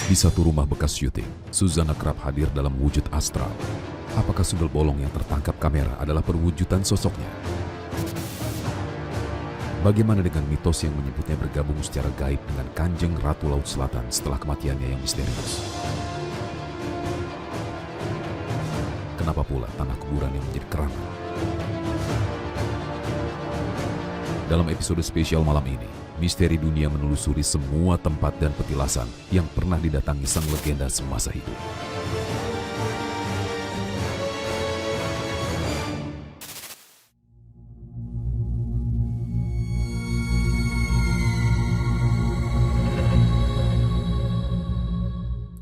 Di satu rumah bekas syuting, Suzana kerap hadir dalam wujud astral. Apakah sundel bolong yang tertangkap kamera adalah perwujudan sosoknya? Bagaimana dengan mitos yang menyebutnya bergabung secara gaib dengan Kanjeng Ratu Laut Selatan setelah kematiannya yang misterius? Kenapa pula tanah kuburan yang menjadi kerana? Dalam episode spesial malam ini, Misteri Dunia menelusuri semua tempat dan petilasan yang pernah didatangi sang legenda semasa hidup.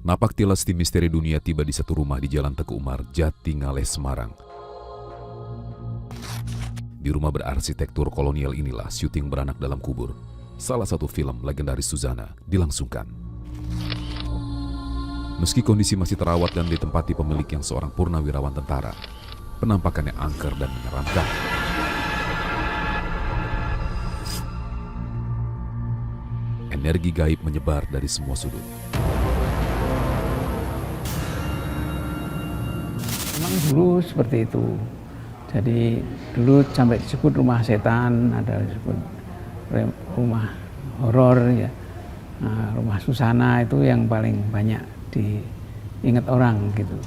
Napak tilas tim Misteri Dunia tiba di satu rumah di Jalan Teguh Umar, Jatingaleh, Semarang. Di rumah berarsitektur kolonial inilah syuting Beranak Dalam Kubur, salah satu film legendaris Suzana, dilangsungkan. Meski kondisi masih terawat dan ditempati pemilik yang seorang purnawirawan tentara, penampakannya angker dan menyeramkan. Energi gaib menyebar dari semua sudut. Memang dulu seperti itu. Jadi dulu sampai disebut rumah setan, ada disebut rumah horor ya. Nah, rumah Susana itu yang paling banyak diingat orang gitu.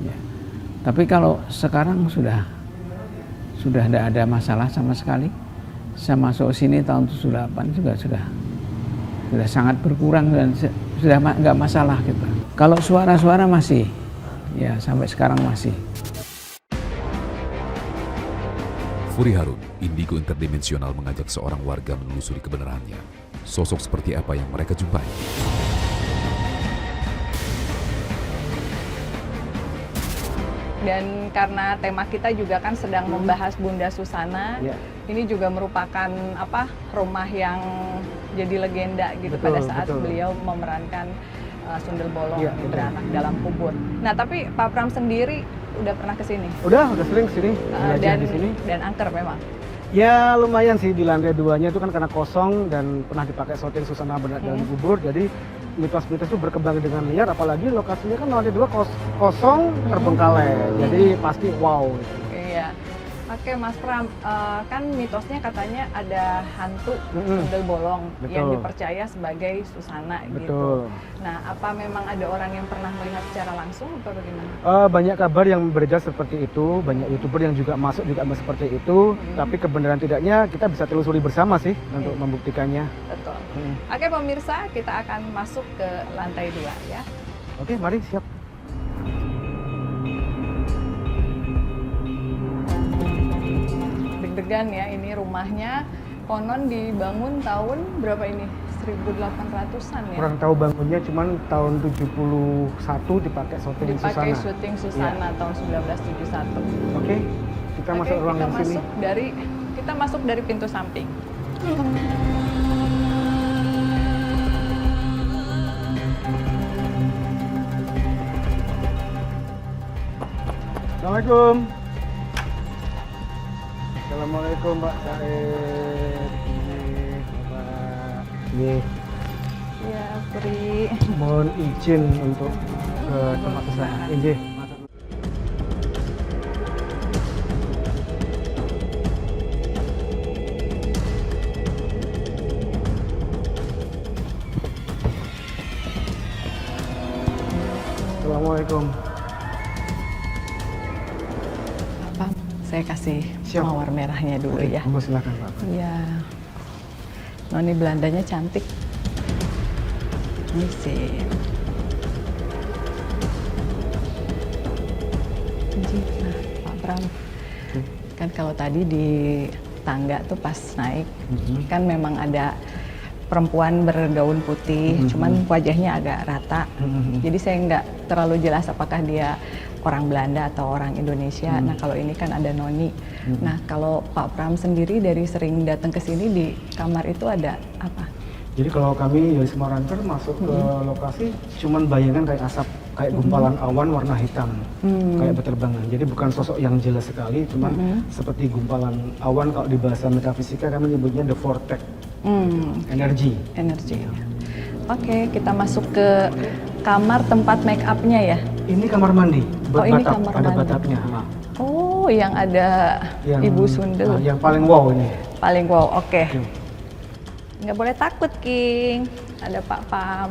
Ya. Tapi kalau sekarang sudah tidak ada masalah sama sekali. Saya masuk sini tahun 78 juga sudah sangat berkurang dan sudah nggak masalah gitu. Kalau suara-suara masih, ya sampai sekarang masih. Furi Harun, indigo interdimensional, mengajak seorang warga menelusuri kebenarannya. Sosok seperti apa yang mereka jumpai? Dan karena tema kita juga kan sedang membahas Bunda Susana, ini juga merupakan rumah yang jadi legenda gitu pada saat beliau memerankan Sundel Bolong di Beranak Dalam Kubur. Nah, tapi Pak Pram sendiri udah pernah ke sini? Udah sering kesini, belajar di sini. Dan angker memang? Ya lumayan sih, di lantai 2-nya itu kan karena kosong dan pernah dipakai syuting Susana Beranak Dalam Kubur, jadi mitos-mitos itu berkembang dengan liar, apalagi lokasinya kan lantai 2 kosong, terbengkalai, jadi pasti wow. Iya. Oke Mas Pram, kan mitosnya katanya ada hantu Sundel Bolong yang dipercaya sebagai Susana gitu. Nah, apa memang ada orang yang pernah melihat secara langsung atau bagaimana? Banyak kabar yang beredar seperti itu, banyak YouTuber yang juga masuk juga seperti itu, tapi kebenaran tidaknya kita bisa telusuri bersama sih untuk membuktikannya. Betul. Oke pemirsa, kita akan masuk ke lantai 2 ya. Oke, mari siap. Deg-degan ya, ini rumahnya konon dibangun tahun berapa ini? 1800-an ya? Kurang tahu bangunnya, cuman tahun 71 dipakai syuting Susana. Dipakai syuting Susana tahun 1971. Oke, kita masuk ruangan sini. Kita masuk dari pintu samping. Assalamualaikum. Assalamualaikum Mbak Said. Ini Ya, Puri. mohon izin untuk ke tempat saya. Ini. Assalamualaikum. Pak, saya kasih mawar merahnya dulu ya. Silakan Pak. Iya. Noni Belandanya cantik. Ini sih. Nah, Pak Pram, kan kalau tadi di tangga tuh pas naik, kan memang ada perempuan bergaun putih, cuman wajahnya agak rata. Jadi saya nggak terlalu jelas apakah dia orang Belanda atau orang Indonesia. Nah kalau ini kan ada Noni. Nah kalau Pak Pram sendiri dari sering datang ke sini, di kamar itu ada apa? Jadi kalau kami dari Semarang masuk ke lokasi, cuman bayangan kayak asap, kayak gumpalan awan warna hitam, kayak berterbangan. Jadi bukan sosok yang jelas sekali, cuman seperti gumpalan awan. Kalau di bahasa metafisika kami menyebutnya the vortex, energi. Oke, kita masuk ke kamar tempat make up-nya ya? Ini kamar mandi, Ini batap, kamar ada mandi. batapnya. Oh, yang ada Ibu Sundel. Yang paling wow ini. Paling wow, oke. Oke. Nggak boleh takut, King. Ada Pak Pam.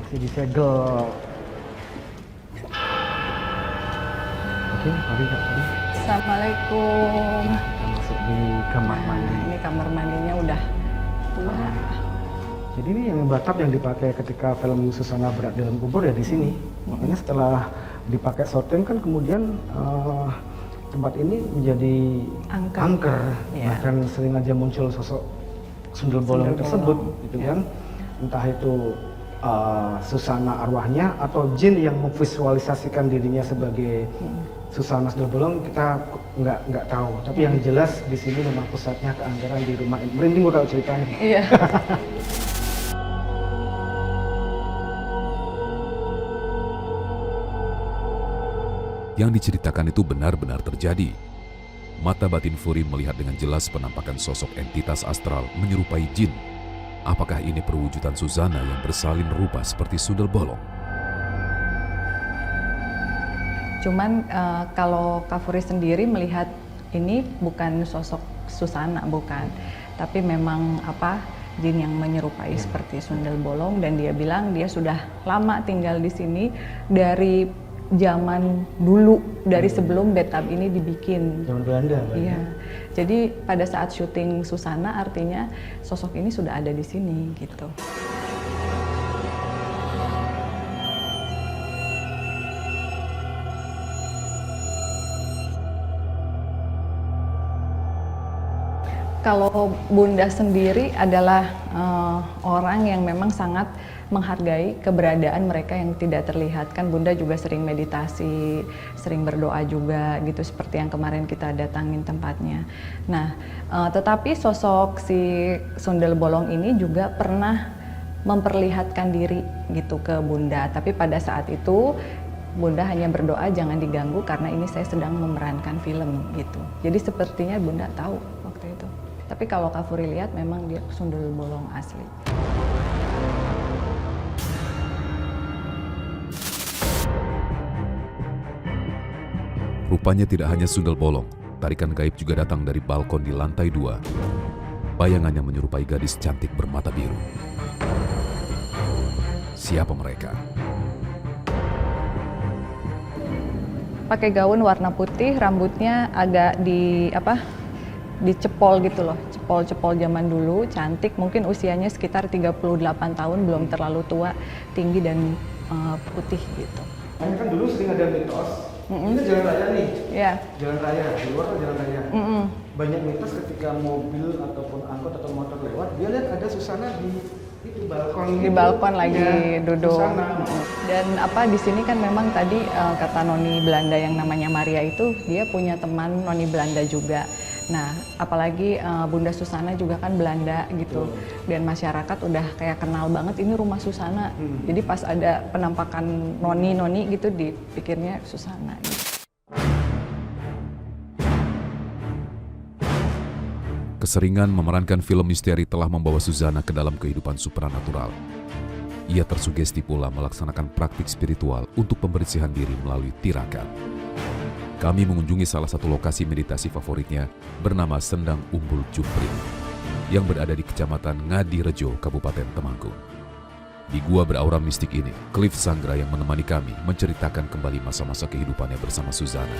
Masih disegel. Oke, mari Kak. Mari. Assalamualaikum. Kita masuk di kamar mandi. Ini kamar mandinya udah tua. Jadi ini yang batap yang dipakai ketika film Susana Berat dalam Kubur ya di sini. Makanya setelah dipakai sorting kan kemudian tempat ini menjadi angker. Iya. Bahkan sering aja muncul sosok Sundel Bolong tersebut, gitu kan. Entah itu Susana arwahnya atau jin yang memvisualisasikan dirinya sebagai Susana Sundel Bolong, kita nggak tahu. Tapi yang jelas di sini memang pusatnya keangkeran di rumah ini. Merinding gua kalau ceritanya. Iya. Yang diceritakan itu benar-benar terjadi. Mata batin Furi melihat dengan jelas penampakan sosok entitas astral menyerupai jin. Apakah ini perwujudan Susana yang bersalin rupa seperti Sundel Bolong? Cuman kalau Kak Furi sendiri melihat ini bukan sosok Susana, bukan. Tapi memang jin yang menyerupai seperti Sundel Bolong, dan dia bilang dia sudah lama tinggal di sini dari zaman dulu, dari sebelum bathtub ini dibikin. Zaman Belanda. Iya. Jadi pada saat syuting Susana, artinya sosok ini sudah ada di sini gitu. Kalau Bunda sendiri adalah orang yang memang sangat menghargai keberadaan mereka yang tidak terlihat. Kan Bunda juga sering meditasi, sering berdoa juga gitu, seperti yang kemarin kita datangin tempatnya. Nah, tetapi sosok si Sundel Bolong ini juga pernah memperlihatkan diri gitu ke Bunda. Tapi pada saat itu Bunda hanya berdoa jangan diganggu karena ini saya sedang memerankan film gitu. Jadi sepertinya Bunda tahu waktu itu. Tapi kalau Kak Furi lihat memang dia Sundel Bolong asli. Rupanya tidak hanya Sundel Bolong, tarikan gaib juga datang dari balkon di lantai 2. Bayangannya menyerupai gadis cantik bermata biru. Siapa mereka? Pakai gaun warna putih, rambutnya agak dicepol gitu loh, cepol-cepol zaman dulu, cantik, mungkin usianya sekitar 38 tahun, belum terlalu tua, tinggi dan putih gitu. Ini kan dulu sering ada mitos, ini jalan raya nih, Iya. jalan raya, di luar kan jalan raya. Banyak mitos ketika mobil ataupun angkot atau motor lewat, dia lihat ada Susana di balkon. Di balkon lagi duduk. Susana. Dan di sini kan memang tadi kata noni Belanda yang namanya Maria itu, dia punya teman noni Belanda juga. Nah, apalagi Bunda Susana juga kan Belanda gitu, dan masyarakat udah kayak kenal banget ini rumah Susana. Jadi pas ada penampakan noni gitu, dipikirnya Susana. Keseringan memerankan film misteri telah membawa Susana ke dalam kehidupan supranatural. Ia tersugesti pula melaksanakan praktik spiritual untuk pembersihan diri melalui tirakat. Kami mengunjungi salah satu lokasi meditasi favoritnya bernama Sendang Umbul Jumprit yang berada di Kecamatan Ngadirejo, Kabupaten Temanggung. Di gua beraura mistik ini, Cliff Sanggra yang menemani kami menceritakan kembali masa-masa kehidupannya bersama Susana.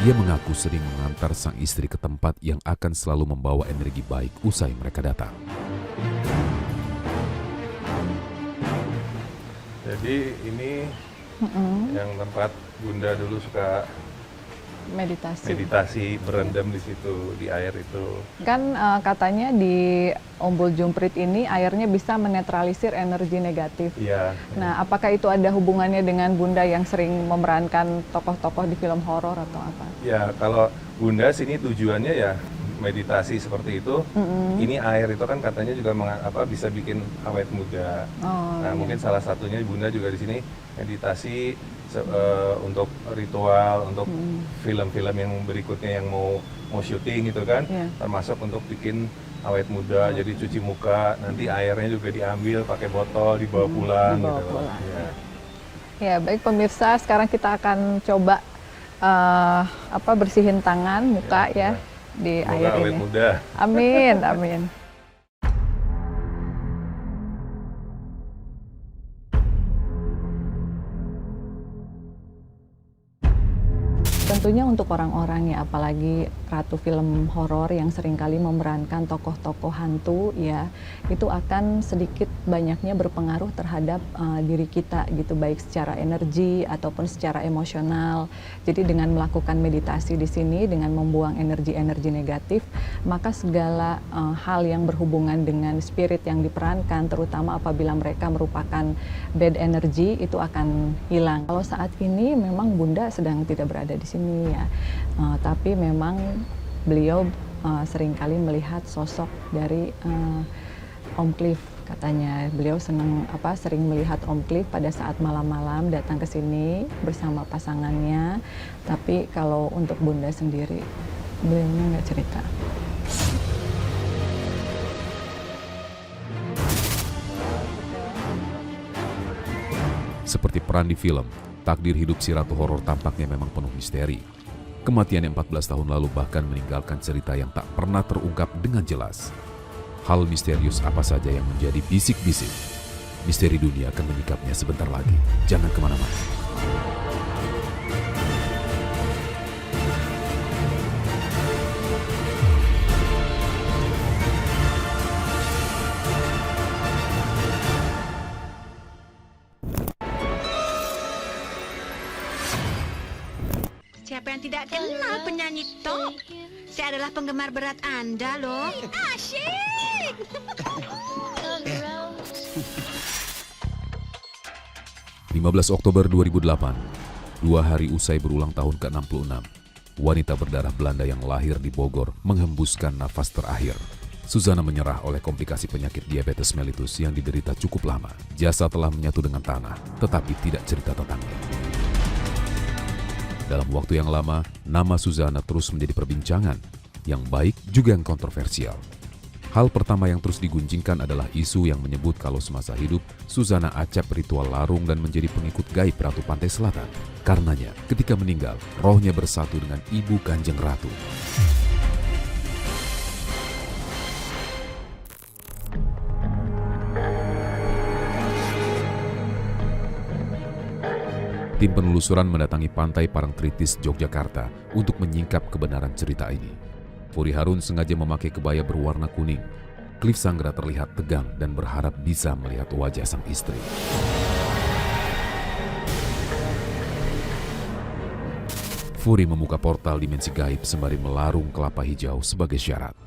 Ia mengaku sering mengantar sang istri ke tempat yang akan selalu membawa energi baik usai mereka datang. Jadi ini yang tempat Bunda dulu suka meditasi berendam di situ, di air itu. Kan katanya di Umbul Jumprit ini airnya bisa menetralisir energi negatif. Iya. Nah, apakah itu ada hubungannya dengan Bunda yang sering memerankan tokoh-tokoh di film horor atau apa? Ya, kalau Bunda sini tujuannya ya meditasi seperti itu. Ini air itu kan katanya juga bisa bikin awet muda. Mungkin salah satunya Bunda juga di sini meditasi untuk ritual, untuk film-film yang berikutnya yang mau syuting gitu kan, termasuk untuk bikin awet muda, jadi cuci muka, nanti airnya juga diambil pakai botol, dibawa pulang dibawa gitu. pulang. Ya. Ya, baik pemirsa, sekarang kita akan coba bersihin tangan, muka ya, di Semoga air awet ini. muda. Amin, amin. Tentunya untuk orang-orang ya, apalagi ratu film horor yang seringkali memerankan tokoh-tokoh hantu ya, itu akan sedikit banyaknya berpengaruh terhadap diri kita gitu, baik secara energi ataupun secara emosional. Jadi dengan melakukan meditasi di sini, dengan membuang energi-energi negatif, maka segala hal yang berhubungan dengan spirit yang diperankan, terutama apabila mereka merupakan bad energy, itu akan hilang. Kalau saat ini memang Bunda sedang tidak berada di sini ya, tapi memang beliau seringkali melihat sosok dari Om Cliff. Katanya beliau sering melihat Om Cliff pada saat malam-malam datang ke sini bersama pasangannya. Tapi kalau untuk Bunda sendiri, beliaunya nggak cerita. Seperti peran di film, takdir hidup si ratu horor tampaknya memang penuh misteri. Kematiannya 14 tahun lalu bahkan meninggalkan cerita yang tak pernah terungkap dengan jelas. Hal misterius apa saja yang menjadi bisik-bisik? Misteri dunia akan menyikapnya sebentar lagi. Jangan kemana-mana. Siapa yang tidak kenal penyanyi top? Saya adalah penggemar berat Anda loh. Asyik! 15 Oktober 2008, 2 hari usai berulang tahun ke-66, wanita berdarah Belanda yang lahir di Bogor menghembuskan nafas terakhir. Suzana menyerah oleh komplikasi penyakit diabetes mellitus yang diderita cukup lama. Jasad telah menyatu dengan tanah, tetapi tidak cerita tentangnya. Dalam waktu yang lama, nama Suzana terus menjadi perbincangan, yang baik juga yang kontroversial. Hal pertama yang terus digunjingkan adalah isu yang menyebut kalau semasa hidup, Suzana acap ritual larung dan menjadi pengikut gaib Ratu Pantai Selatan. Karenanya, ketika meninggal, rohnya bersatu dengan Ibu Kanjeng Ratu. Tim penelusuran mendatangi pantai Parangtritis, Yogyakarta untuk menyingkap kebenaran cerita ini. Furi Harun sengaja memakai kebaya berwarna kuning. Cliff Sangra terlihat tegang dan berharap bisa melihat wajah sang istri. Furi membuka portal dimensi gaib sembari melarung kelapa hijau sebagai syarat.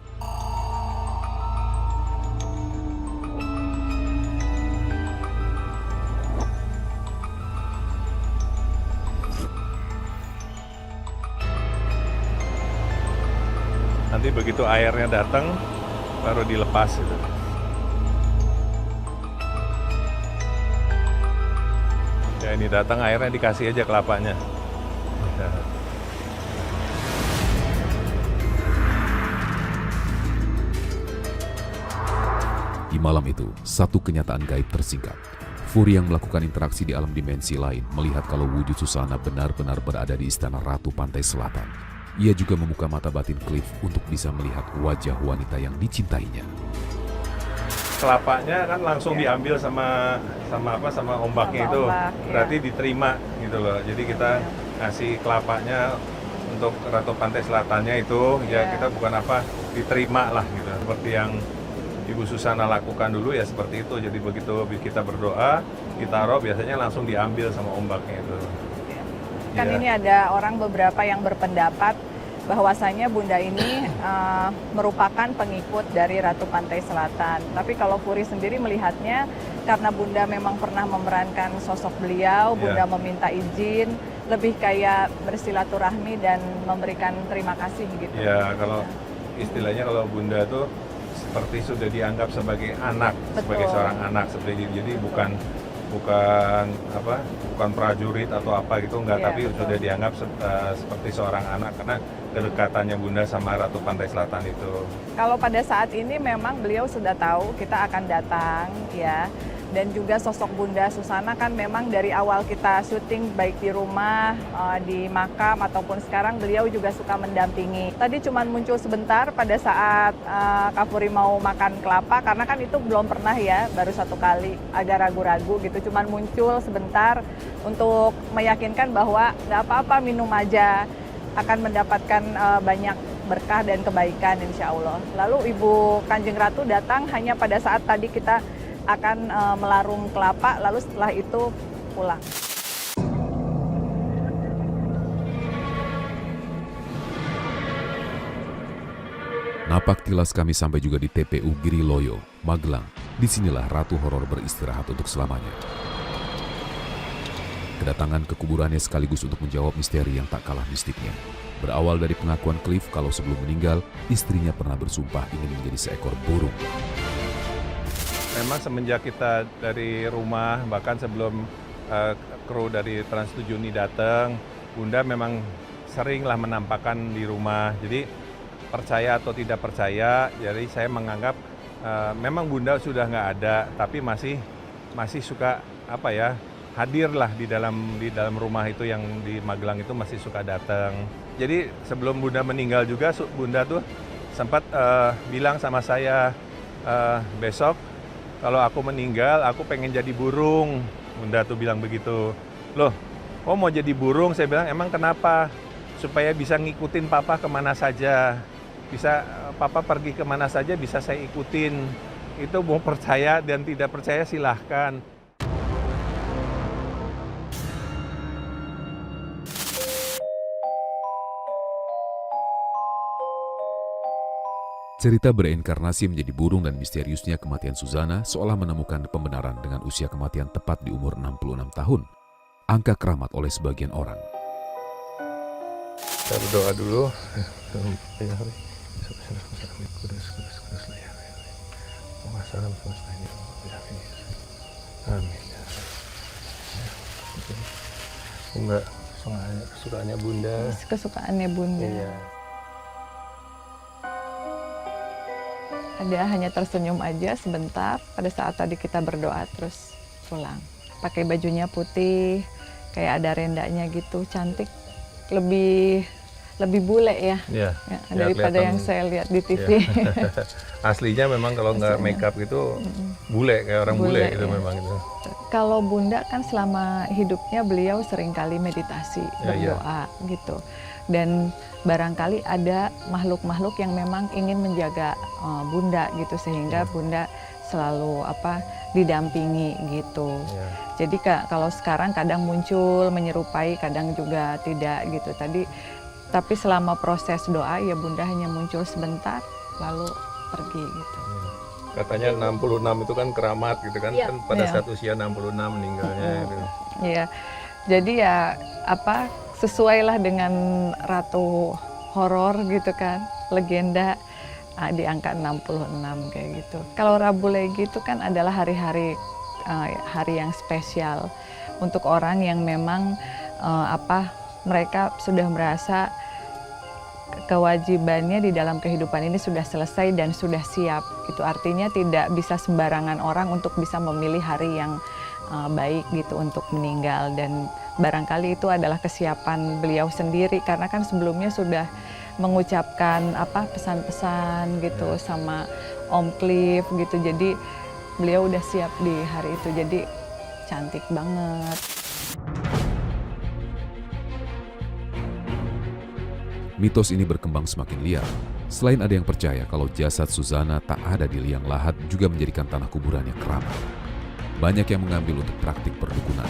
Nanti begitu airnya datang, baru dilepas gitu. Ya ini datang airnya dikasih aja kelapanya. Di malam itu, satu kenyataan gaib tersingkap. Furi yang melakukan interaksi di alam dimensi lain melihat kalau wujud Suzana benar-benar berada di istana Ratu Pantai Selatan. Ia juga membuka mata batin Cliff untuk bisa melihat wajah wanita yang dicintainya. Kelapanya kan langsung diambil sama ombaknya itu, berarti diterima gitu loh. Jadi kita ngasih kelapanya untuk Ratu Pantai Selatannya itu, ya kita bukan diterima lah gitu. Seperti yang Ibu Susana lakukan dulu ya seperti itu. Jadi begitu kita berdoa, ditaruh biasanya langsung diambil sama ombaknya itu. Kan ini ada orang beberapa yang berpendapat bahwasanya Bunda ini merupakan pengikut dari Ratu Pantai Selatan. Tapi kalau Furi sendiri melihatnya, karena Bunda memang pernah memerankan sosok beliau, Bunda meminta izin, lebih kayak bersilaturahmi dan memberikan terima kasih gitu. Ya, kalau istilahnya kalau Bunda tuh seperti sudah dianggap sebagai anak, sebagai seorang anak, seperti jadi bukan prajurit atau apa gitu, enggak, tapi sudah dianggap seperti seorang anak, karena kedekatannya Bunda sama Ratu Pantai Selatan itu? Kalau pada saat ini memang beliau sudah tahu kita akan datang ya. Dan juga sosok Bunda Susana kan memang dari awal kita syuting baik di rumah, di makam ataupun sekarang beliau juga suka mendampingi. Tadi cuma muncul sebentar pada saat Kak Puri mau makan kelapa karena kan itu belum pernah ya, baru satu kali, agak ragu-ragu gitu. Cuma muncul sebentar untuk meyakinkan bahwa nggak apa-apa, minum aja, akan mendapatkan banyak berkah dan kebaikan insya Allah. Lalu Ibu Kanjeng Ratu datang hanya pada saat tadi kita akan melarung kelapa, lalu setelah itu pulang. Napak tilas kami sampai juga di TPU Giriloyo, Magelang. Disinilah Ratu Horor beristirahat untuk selamanya. Kedatangan ke kuburannya sekaligus untuk menjawab misteri yang tak kalah mistiknya. Berawal dari pengakuan Cliff kalau sebelum meninggal, istrinya pernah bersumpah ingin menjadi seekor burung. Memang semenjak kita dari rumah, bahkan sebelum kru dari Trans 7 ini datang, Bunda memang seringlah menampakkan di rumah. Jadi percaya atau tidak percaya, jadi saya menganggap memang Bunda sudah nggak ada, tapi masih suka hadirlah di dalam rumah itu yang di Magelang itu masih suka datang. Jadi sebelum Bunda meninggal juga, Bunda tuh sempat bilang sama saya, besok kalau aku meninggal, aku pengen jadi burung. Bunda tuh bilang begitu. Loh, kok mau jadi burung? Saya bilang, emang kenapa? Supaya bisa ngikutin Papa kemana saja. Bisa Papa pergi kemana saja bisa saya ikutin. Itu mau percaya dan tidak percaya silahkan. Cerita bereinkarnasi menjadi burung dan misteriusnya kematian Suzana seolah menemukan pembenaran dengan usia kematian tepat di umur 66 tahun. Angka keramat oleh sebagian orang. Kita berdoa dulu. Amin. Enggak, kesukaannya Bunda. Kesukaannya Bunda. Iya. Ada hanya tersenyum aja sebentar pada saat tadi kita berdoa terus pulang. Pakai bajunya putih, kayak ada rendanya gitu, cantik. Lebih bule ya, ya daripada yang saya lihat di TV. Ya. Aslinya memang kalau nggak make up gitu bule, kayak orang bule gitu ya. Memang itu. Kalau Bunda kan selama hidupnya beliau seringkali meditasi, berdoa gitu. Dan barangkali ada makhluk-makhluk yang memang ingin menjaga Bunda gitu, sehingga Bunda selalu didampingi gitu. Jadi kalau sekarang kadang muncul menyerupai, kadang juga tidak gitu. Tapi selama proses doa ya Bunda hanya muncul sebentar lalu pergi gitu. Katanya 66 itu kan keramat gitu kan, kan pada saat usia 66 meninggalnya gitu. Iya. Jadi ya sesuailah dengan Ratu Horor gitu kan, legenda di angka 66 kayak gitu. Kalau Rabu Legi itu kan adalah hari yang spesial untuk orang yang memang mereka sudah merasa kewajibannya di dalam kehidupan ini sudah selesai dan sudah siap. Itu artinya tidak bisa sembarangan orang untuk bisa memilih hari yang baik gitu untuk meninggal, dan barangkali itu adalah kesiapan beliau sendiri karena kan sebelumnya sudah mengucapkan pesan-pesan gitu sama Om Cliff gitu. Jadi beliau udah siap di hari itu. Jadi cantik banget. Mitos ini berkembang semakin liar. Selain ada yang percaya kalau jasad Suzana tak ada di liang lahat juga menjadikan tanah kuburannya keramat. Banyak yang mengambil untuk praktik perdukunan.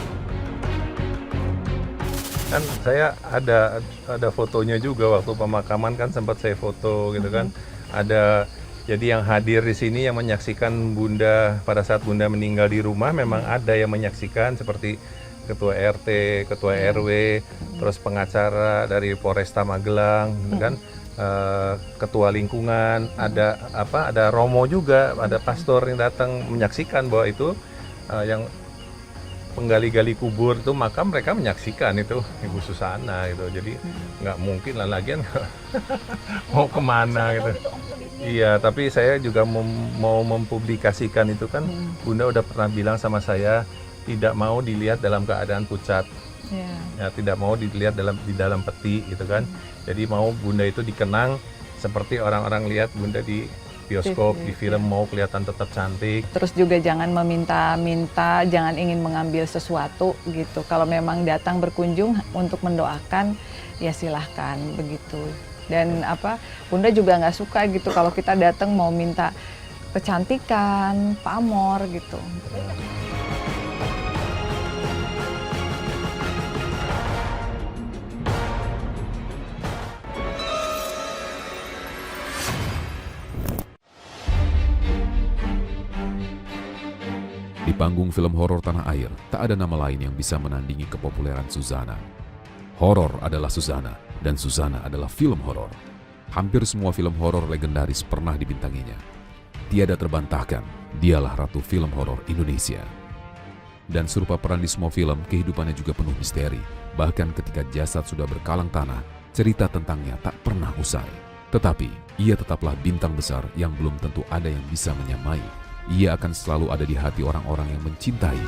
Kan saya ada fotonya juga waktu pemakaman kan sempat saya foto gitu kan. Ada jadi yang hadir di sini yang menyaksikan Bunda pada saat Bunda meninggal di rumah memang ada yang menyaksikan seperti Ketua RT, Ketua RW, terus pengacara dari Polresta Magelang, kan, Ketua lingkungan, ada Romo juga, ada pastor yang datang menyaksikan bahwa itu yang penggali-gali kubur tuh, maka mereka menyaksikan itu Ibu Susana gitu. Jadi nggak mungkin lah lagian mau kemana gitu. Iya, tapi saya juga mau mempublikasikan itu kan. Bunda udah pernah bilang sama saya tidak mau dilihat dalam keadaan pucat. Ya, tidak mau dilihat di dalam peti gitu kan. Jadi mau Bunda itu dikenang seperti orang-orang lihat Bunda di bioskop, di film, mau kelihatan tetap cantik. Terus juga jangan meminta-minta, jangan ingin mengambil sesuatu gitu. Kalau memang datang berkunjung untuk mendoakan, ya silahkan begitu. Dan Bunda juga nggak suka gitu kalau kita datang mau minta kecantikan, pamor gitu. Di panggung film horor tanah air, tak ada nama lain yang bisa menandingi kepopuleran Suzana. Horor adalah Suzana, dan Suzana adalah film horor. Hampir semua film horor legendaris pernah dibintanginya. Tiada terbantahkan, dialah ratu film horor Indonesia. Dan serupa peran di semua film, kehidupannya juga penuh misteri. Bahkan ketika jasad sudah berkalang tanah, cerita tentangnya tak pernah usai. Tetapi, ia tetaplah bintang besar yang belum tentu ada yang bisa menyamai. Ia akan selalu ada di hati orang-orang yang mencintai.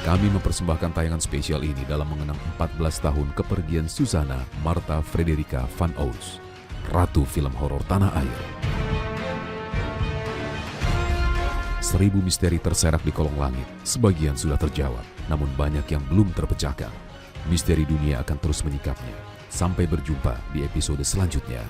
Kami mempersembahkan tayangan spesial ini dalam mengenang 14 tahun kepergian Suzana Martha Frederica van Oos, ratu film horor tanah air. 1000 misteri terserak di kolong langit, sebagian sudah terjawab, namun banyak yang belum terpecahkan. Misteri dunia akan terus menyikapnya. Sampai berjumpa di episode selanjutnya.